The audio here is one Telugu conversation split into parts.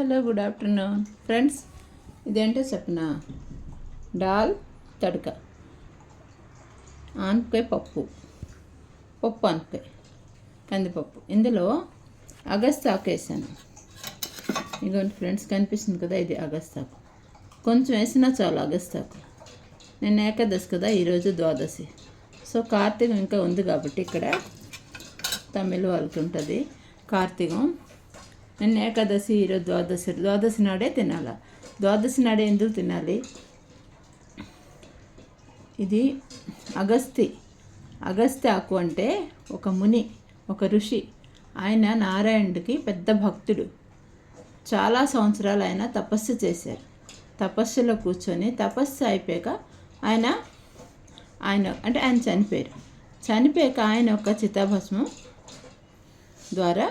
Hello good afternoon friends. ఇదేంటో చెప్పనా, దాల్ తడక, ఆనపకాయ పప్పు ఆనపకాయ కందిపప్పు. ఇందులో అగస్తాకు వేసాను. ఇదిగోండి ఫ్రెండ్స్, కనిపిస్తుంది కదా, ఇది అగస్తాకు. కొంచెం వేసినా చాలు అగస్తాకు. నేను ఏకాదశి కదా, ఈరోజు ద్వాదశి. సో కార్తీకం ఇంకా ఉంది కాబట్టి ఇక్కడ తమిళ వాళ్ళకి ఉంటుంది కార్తీకం. నిన్న ఏకాదశి, ఈరోజు ద్వాదశి. ద్వాదశి నాడే తినాలి. ద్వాదశి నాడే ఎందుకు తినాలి? ఇది అగస్త్య ఆకు అంటే ఒక ముని, ఒక ఋషి. ఆయన నారాయణుడికి పెద్ద భక్తుడు. చాలా సంవత్సరాలు ఆయన తపస్సు చేశారు. తపస్సులో కూర్చొని తపస్సు అయిపోయాక ఆయన చనిపోయారు. చనిపోయాక ఆయన ఒక చితాభస్మం ద్వారా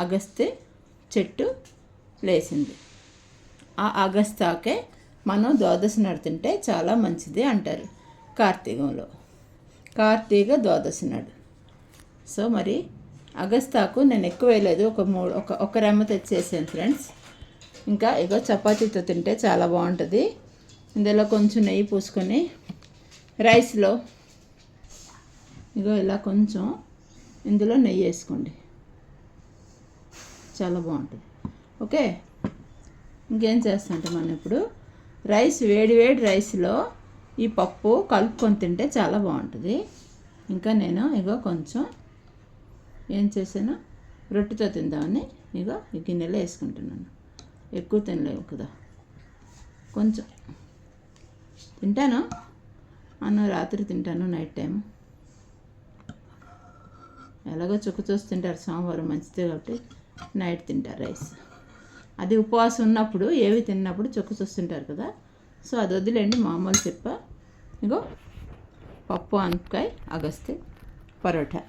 అగస్త్య చెట్టు లేచింది. ఆ అగస్తాకే మనం ద్వాదశి నాడు తింటే చాలా మంచిది అంటారు కార్తీకంలో. కార్తీక ద్వాదశి నాడు. సో మరి అగస్తాకు నేను ఎక్కువ వేయలేదు, ఒక రెమ్మ తెచ్చేసాను ఫ్రెండ్స్. ఇంకా ఇగో చపాతీతో తింటే చాలా బాగుంటుంది. ఇందులో కొంచెం నెయ్యి పూసుకొని రైస్లో ఇగో ఇలా కొంచెం ఇందులో నెయ్యి వేసుకోండి, చాలా బాగుంటుంది. ఓకే, ఇంకేం చేస్తామంటే మనం ఇప్పుడు వేడి రైస్లో ఈ పప్పు కలుపుకొని తింటే చాలా బాగుంటుంది. ఇంకా నేను ఇగో కొంచెం ఏం చేశాను, రొట్టెతో తిందామని ఇగో ఈ గిన్నెలో వేసుకుంటున్నాను. ఎక్కువ తినలేవు కదా, కొంచెం తింటాను. అన్నం రాత్రి తింటాను, నైట్ టైం. ఎలాగో చుక్క చూసి తింటారు, సోమవారం మంచిది కాబట్టి నైట్ తింటారు రైస్. అది ఉపవాసం ఉన్నప్పుడు ఏవి తిన్నప్పుడు చుక్క చూస్తుంటారు కదా, సో అది వదిలేండి, మామూలు చెప్ప. ఇగో పప్పు, ఆనపకాయ, అగస్త్య, పరోటా.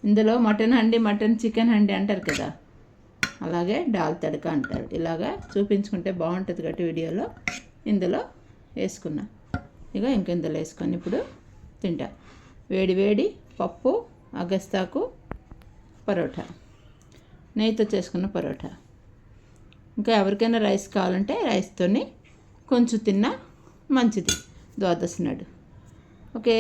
ఇందులో మటన్ చికెన్ హండి అంటారు కదా, అలాగే దాల్ తడక అంటారు. ఇలాగా చూపించుకుంటే బాగుంటుంది కాబట్టి వీడియోలో ఇందులో వేసుకున్నా. ఇగో ఇందులో వేసుకొని ఇప్పుడు తింటా. వేడి పప్పు, అగస్తాకు, పరోటా, నెయ్యితో చేసుకున్న పరోటా. ఇంకా ఎవరికైనా రైస్ కావాలంటే రైస్తోని కొంచెం తిన్నా మంచిది ద్వాదశి నాడు. ఓకే.